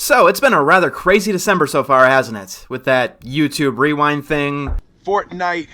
So, it's been a rather crazy December so far, hasn't it? With that YouTube rewind thing, Fortnite,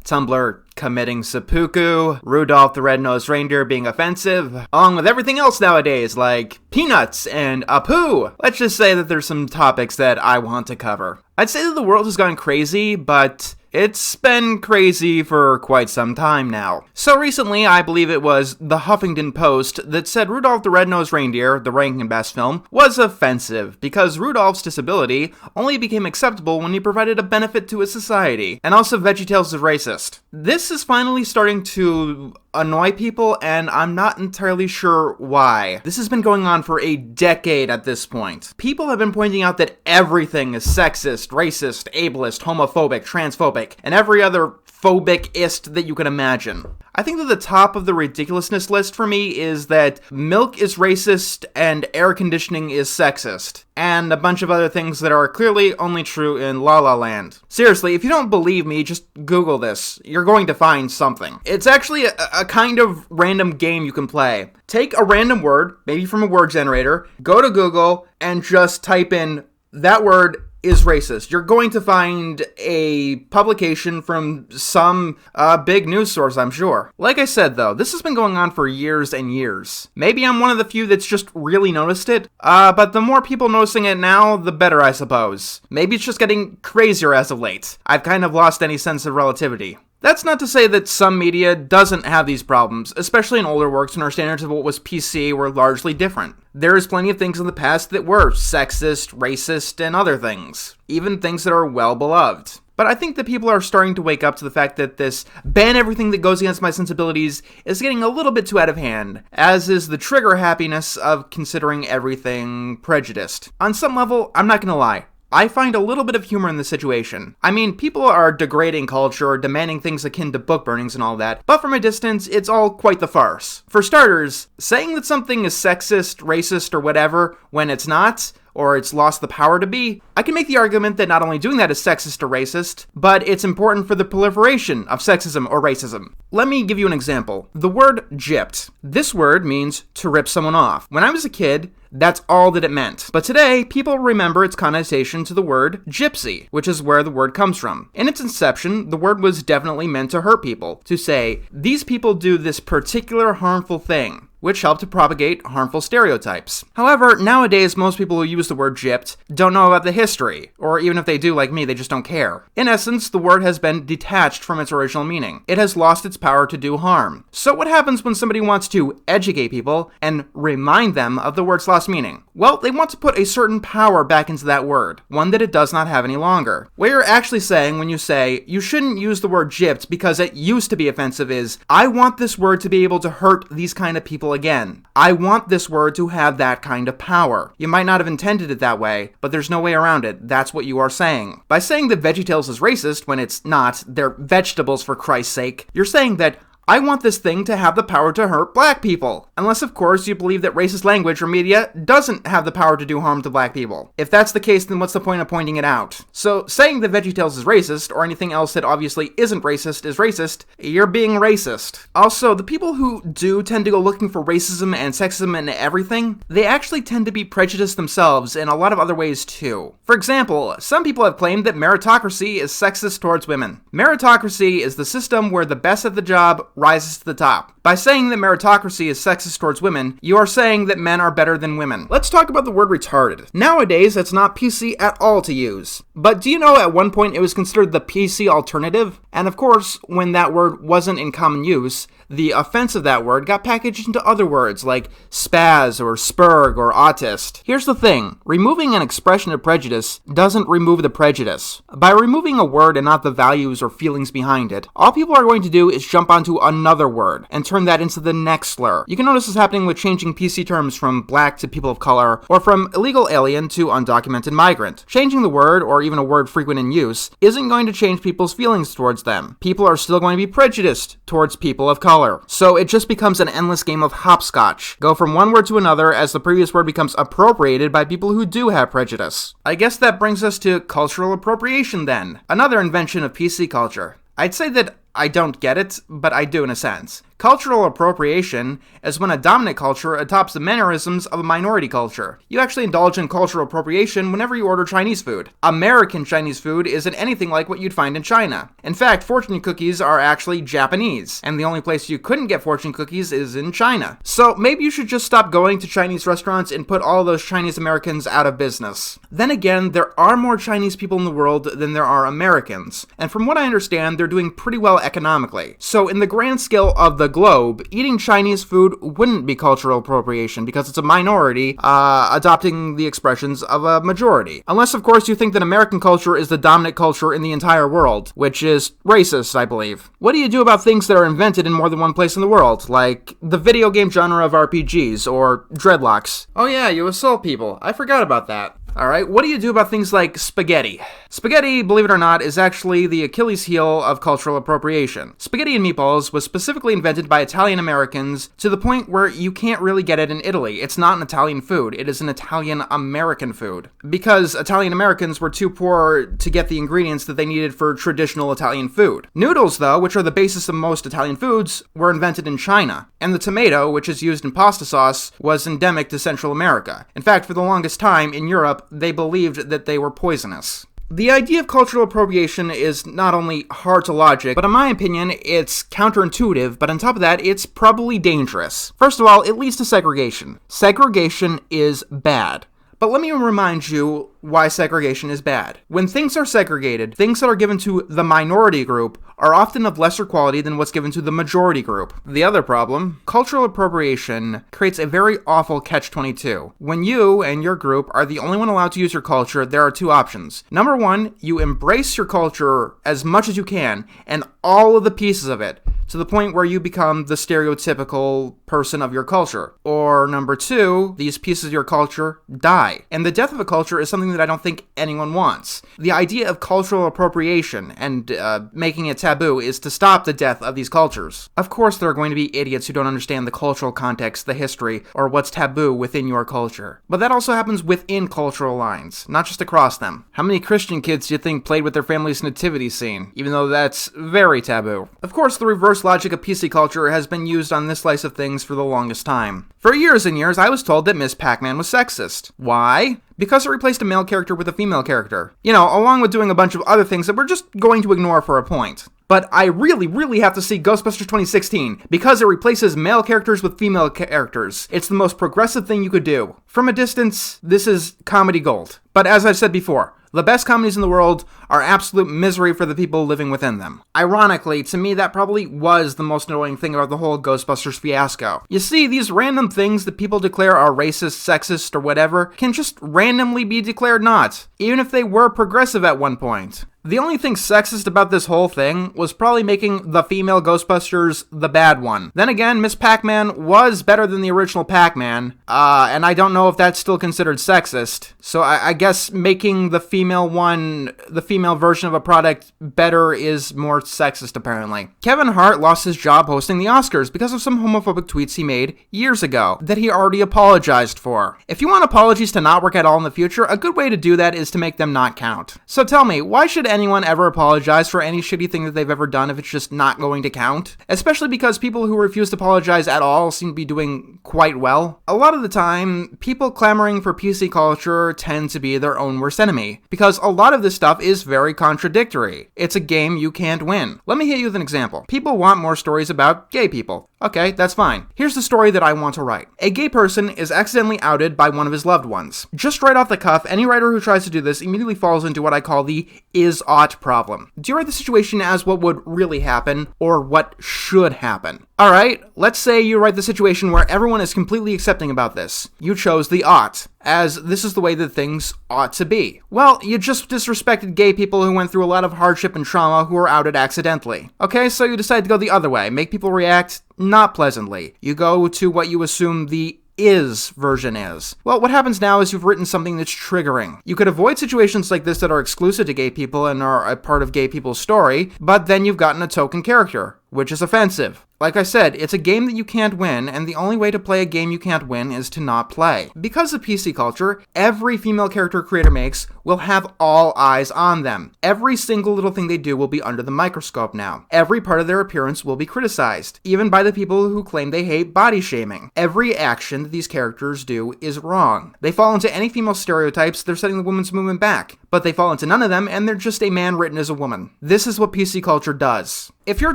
Tumblr committing seppuku, Rudolph the Red-nosed Reindeer being offensive, along with everything else nowadays, like peanuts and Apu. Let's just say that there's some topics that I want to cover. I'd say that the world has gone crazy, but it's been crazy for quite some time now. So recently, I believe it was the Huffington Post that said Rudolph the Red-nosed Reindeer, the Rankin Bass film, was offensive because Rudolph's disability only became acceptable when he provided a benefit to his society. And also Veggietales is racist. This is finally starting to annoy people, and I'm not entirely sure why. This has been going on for a decade at this point. People have been pointing out that everything is sexist, racist, ableist, homophobic, transphobic, and every other phobic-ist that you can imagine. I think that the top of the ridiculousness list for me is that milk is racist and air conditioning is sexist, and a bunch of other things that are clearly only true in La La Land. Seriously, if you don't believe me, just Google this. You're going to find something. It's actually a kind of random game you can play. Take a random word, maybe from a word generator, go to Google, and just type in that word is racist. You're going to find a publication from some big news source, I'm sure. Like I said, though, this has been going on for years and years. Maybe I'm one of the few that's just really noticed it, but the more people noticing it now, the better, I suppose. Maybe it's just getting crazier as of late. I've kind of lost any sense of relativity. That's not to say that some media doesn't have these problems, especially in older works when our standards of what was PC were largely different. There is plenty of things in the past that were sexist, racist, and other things. Even things that are well beloved. But I think that people are starting to wake up to the fact that this ban everything that goes against my sensibilities is getting a little bit too out of hand, as is the trigger happiness of considering everything prejudiced. On some level, I'm not gonna lie, I find a little bit of humor in the situation. I mean, people are degrading culture, demanding things akin to book burnings and all that, but from a distance, it's all quite the farce. For starters, saying that something is sexist, racist, or whatever when it's not, or it's lost the power to be, I can make the argument that not only doing that is sexist or racist, but it's important for the proliferation of sexism or racism. Let me give you an example. The word gypped. This word means to rip someone off. When I was a kid, that's all that it meant. But today, people remember its connotation to the word gypsy, which is where the word comes from. In its inception, the word was definitely meant to hurt people, to say, these people do this particular harmful thing, which helped to propagate harmful stereotypes. However, nowadays, most people who use the word gypped don't know about the history, or even if they do, like me, they just don't care. In essence, the word has been detached from its original meaning. It has lost its power to do harm. So what happens when somebody wants to educate people and remind them of the word's lost meaning? Well, they want to put a certain power back into that word, one that it does not have any longer. What you're actually saying when you say, you shouldn't use the word gypped because it used to be offensive is, I want this word to be able to hurt these kind of people again. I want this word to have that kind of power. You might not have intended it that way, but there's no way around it. That's what you are saying. By saying that Veggietales is racist when it's not, they're vegetables for Christ's sake, you're saying that I want this thing to have the power to hurt black people. Unless, of course, you believe that racist language or media doesn't have the power to do harm to black people. If that's the case, then what's the point of pointing it out? So, saying that Veggietales is racist, or anything else that obviously isn't racist is racist, you're being racist. Also, the people who do tend to go looking for racism and sexism in everything, they actually tend to be prejudiced themselves in a lot of other ways too. For example, some people have claimed that meritocracy is sexist towards women. Meritocracy is the system where the best at the job rises to the top. By saying that meritocracy is sexist towards women, you are saying that men are better than women. Let's talk about the word retarded. Nowadays, it's not PC at all to use. But do you know at one point it was considered the PC alternative? And of course, when that word wasn't in common use, the offense of that word got packaged into other words like spaz or spurg or autist. Here's the thing, removing an expression of prejudice doesn't remove the prejudice. By removing a word and not the values or feelings behind it, all people are going to do is jump onto another word and turn that into the next slur. You can notice this happening with changing PC terms from black to people of color, or from illegal alien to undocumented migrant. Changing the word, or even a word frequent in use, isn't going to change people's feelings towards them. People are still going to be prejudiced towards people of color. So it just becomes an endless game of hopscotch. Go from one word to another as the previous word becomes appropriated by people who do have prejudice. I guess that brings us to cultural appropriation then. Another invention of PC culture. I'd say that I don't get it, but I do in a sense. Cultural appropriation is when a dominant culture adopts the mannerisms of a minority culture. You actually indulge in cultural appropriation whenever you order Chinese food. American Chinese food isn't anything like what you'd find in China. In fact, fortune cookies are actually Japanese, and the only place you couldn't get fortune cookies is in China. So maybe you should just stop going to Chinese restaurants and put all those Chinese Americans out of business. Then again, there are more Chinese people in the world than there are Americans, and from what I understand, they're doing pretty well economically. So in the grand scale of the globe, eating Chinese food wouldn't be cultural appropriation because it's a minority adopting the expressions of a majority. Unless, of course, you think that American culture is the dominant culture in the entire world, which is racist, I believe. What do you do about things that are invented in more than one place in the world, like the video game genre of RPGs or dreadlocks? Oh yeah, you assault people. I forgot about that. Alright, what do you do about things like spaghetti? Spaghetti, believe it or not, is actually the Achilles heel of cultural appropriation. Spaghetti and meatballs was specifically invented by Italian Americans to the point where you can't really get it in Italy. It's not an Italian food, it is an Italian American food. Because Italian Americans were too poor to get the ingredients that they needed for traditional Italian food. Noodles, though, which are the basis of most Italian foods, were invented in China. And the tomato, which is used in pasta sauce, was endemic to Central America. In fact, for the longest time, in Europe, they believed that they were poisonous. The idea of cultural appropriation is not only hard to logic, but in my opinion, it's counterintuitive, but on top of that, it's probably dangerous. First of all, it leads to segregation. Segregation is bad. But let me remind you why segregation is bad. When things are segregated, things that are given to the minority group are often of lesser quality than what's given to the majority group. The other problem, cultural appropriation creates a very awful catch-22. When you and your group are the only one allowed to use your culture, there are two options. Number one, you embrace your culture as much as you can, and all of the pieces of it, to the point where you become the stereotypical person of your culture. Or number two, these pieces of your culture die. And the death of a culture is something that I don't think anyone wants. The idea of cultural appropriation and making it taboo is to stop the death of these cultures. Of course, there are going to be idiots who don't understand the cultural context, the history, or what's taboo within your culture. But that also happens within cultural lines, not just across them. How many Christian kids do you think played with their family's nativity scene, even though that's very taboo? Of course, the reverse logic of PC culture has been used on this slice of things for the longest time. For years and years, I was told that Miss Pac-Man was sexist. Why? Because it replaced a male character with a female character. You know, along with doing a bunch of other things that we're just going to ignore for a point. But I really have to see Ghostbusters 2016, because it replaces male characters with female characters. It's the most progressive thing you could do. From a distance, this is comedy gold. But as I've said before, the best comedies in the world are absolute misery for the people living within them. Ironically, to me, that probably was the most annoying thing about the whole Ghostbusters fiasco. You see, these random things that people declare are racist, sexist, or whatever can just randomly be declared not, even if they were progressive at one point. The only thing sexist about this whole thing was probably making the female Ghostbusters the bad one. Then again, Miss Pac-Man was better than the original Pac-Man, and I don't know if that's still considered sexist. So I guess making the female version of a product better is more sexist, apparently. Kevin Hart lost his job hosting the Oscars because of some homophobic tweets he made years ago that he already apologized for. If you want apologies to not work at all in the future, a good way to do that is to make them not count. So tell me, why should anyone ever apologize for any shitty thing that they've ever done if it's just not going to count? Especially because people who refuse to apologize at all seem to be doing quite well. A lot of the time, people clamoring for PC culture tend to be their own worst enemy, because a lot of this stuff is very contradictory. It's a game you can't win. Let me hit you with an example. People want more stories about gay people. Okay, that's fine. Here's the story that I want to write. A gay person is accidentally outed by one of his loved ones. Just right off the cuff, any writer who tries to do this immediately falls into what I call the is-ought problem. Do you write the situation as what would really happen, or what should happen? Alright, let's say you write the situation where everyone is completely accepting about this. You chose the ought, as this is the way that things ought to be. Well, you just disrespected gay people who went through a lot of hardship and trauma who were outed accidentally. Okay, so you decide to go the other way, make people react not pleasantly. You go to what you assume the is version is. Well, what happens now is you've written something that's triggering. You could avoid situations like this that are exclusive to gay people and are a part of gay people's story, but then you've gotten a token character, which is offensive. Like I said, it's a game that you can't win, and the only way to play a game you can't win is to not play. Because of PC culture, every female character a creator makes will have all eyes on them. Every single little thing they do will be under the microscope now. Every part of their appearance will be criticized, even by the people who claim they hate body shaming. Every action that these characters do is wrong. They fall into any female stereotypes, they're setting the women's movement back. But they fall into none of them, and they're just a man written as a woman. This is what PC culture does. If you're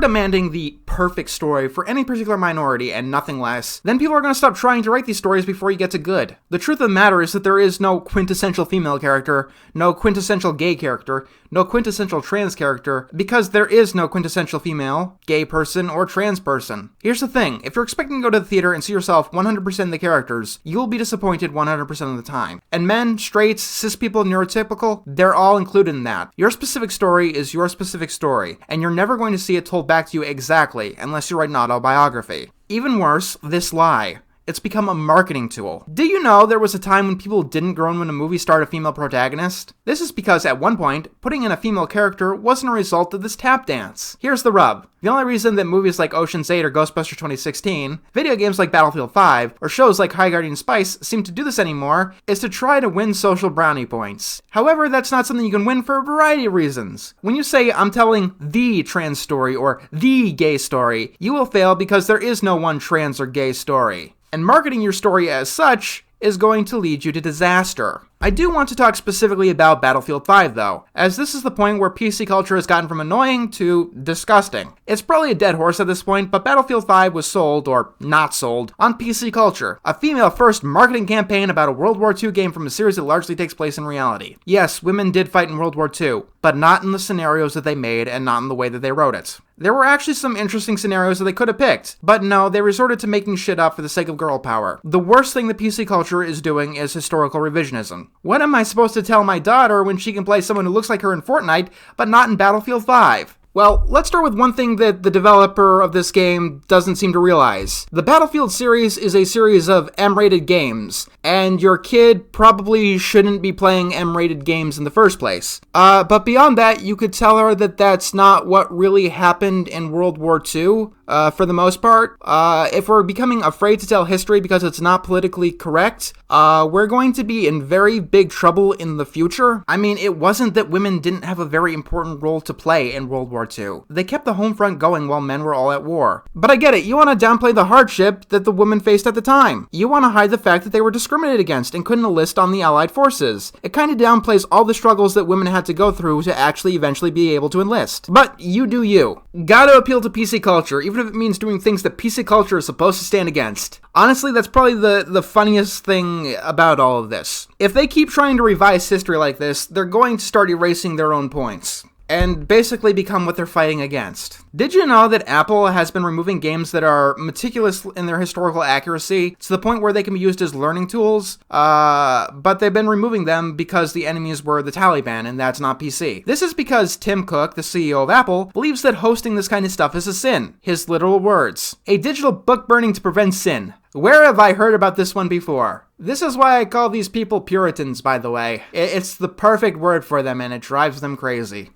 demanding the perfect story for any particular minority and nothing less, then people are going to stop trying to write these stories before you get to good. The truth of the matter is that there is no quintessential female character, no quintessential gay character, no quintessential trans character, because there is no quintessential female, gay person, or trans person. Here's the thing, if you're expecting to go to the theater and see yourself 100% in the characters, you'll be disappointed 100% of the time. And men, straights, cis people, neurotypical, they're all included in that. Your specific story is your specific story, and you're never going to see it told back to you exactly, unless you write an autobiography. Even worse, this lie. It's become a marketing tool. Do you know there was a time when people didn't groan when a movie starred a female protagonist? This is because at one point, putting in a female character wasn't a result of this tap dance. Here's the rub. The only reason that movies like Ocean's 8 or Ghostbusters 2016, video games like Battlefield 5, or shows like High Guardian Spice seem to do this anymore is to try to win social brownie points. However, that's not something you can win for a variety of reasons. When you say, I'm telling the trans story or the gay story, you will fail because there is no one trans or gay story. And marketing your story as such is going to lead you to disaster. I do want to talk specifically about Battlefield 5 though, as this is the point where PC culture has gotten from annoying to disgusting. It's probably a dead horse at this point, but Battlefield 5 was sold, or not sold, on PC culture, a female-first marketing campaign about a World War II game from a series that largely takes place in reality. Yes, women did fight in World War II, but not in the scenarios that they made and not in the way that they wrote it. There were actually some interesting scenarios that they could have picked, but no, they resorted to making shit up for the sake of girl power. The worst thing that PC culture is doing is historical revisionism. What am I supposed to tell my daughter when she can play someone who looks like her in Fortnite, but not in Battlefield 5? Well, let's start with one thing that the developer of this game doesn't seem to realize. The Battlefield series is a series of M-rated games, and your kid probably shouldn't be playing M-rated games in the first place. But beyond that, you could tell her that that's not what really happened in World War II, for the most part. If we're becoming afraid to tell history because it's not politically correct, we're going to be in very big trouble in the future. I mean, it wasn't that women didn't have a very important role to play in World War II. They kept the home front going while men were all at war. But I get it, you want to downplay the hardship that the women faced at the time. You want to hide the fact that they were discriminated against and couldn't enlist on the Allied forces. It kind of downplays all the struggles that women had to go through to actually eventually be able to enlist. But you do you. Gotta appeal to PC culture, even if it means doing things that PC culture is supposed to stand against. Honestly, that's probably the funniest thing about all of this. If they keep trying to revise history like this, they're going to start erasing their own points and basically become what they're fighting against. Did you know that Apple has been removing games that are meticulous in their historical accuracy to the point where they can be used as learning tools? But they've been removing them because the enemies were the Taliban, and that's not PC. This is because Tim Cook, the CEO of Apple, believes that hosting this kind of stuff is a sin. His literal words. A digital book burning to prevent sin. Where have I heard about this one before? This is why I call these people Puritans, by the way. It's the perfect word for them, and it drives them crazy.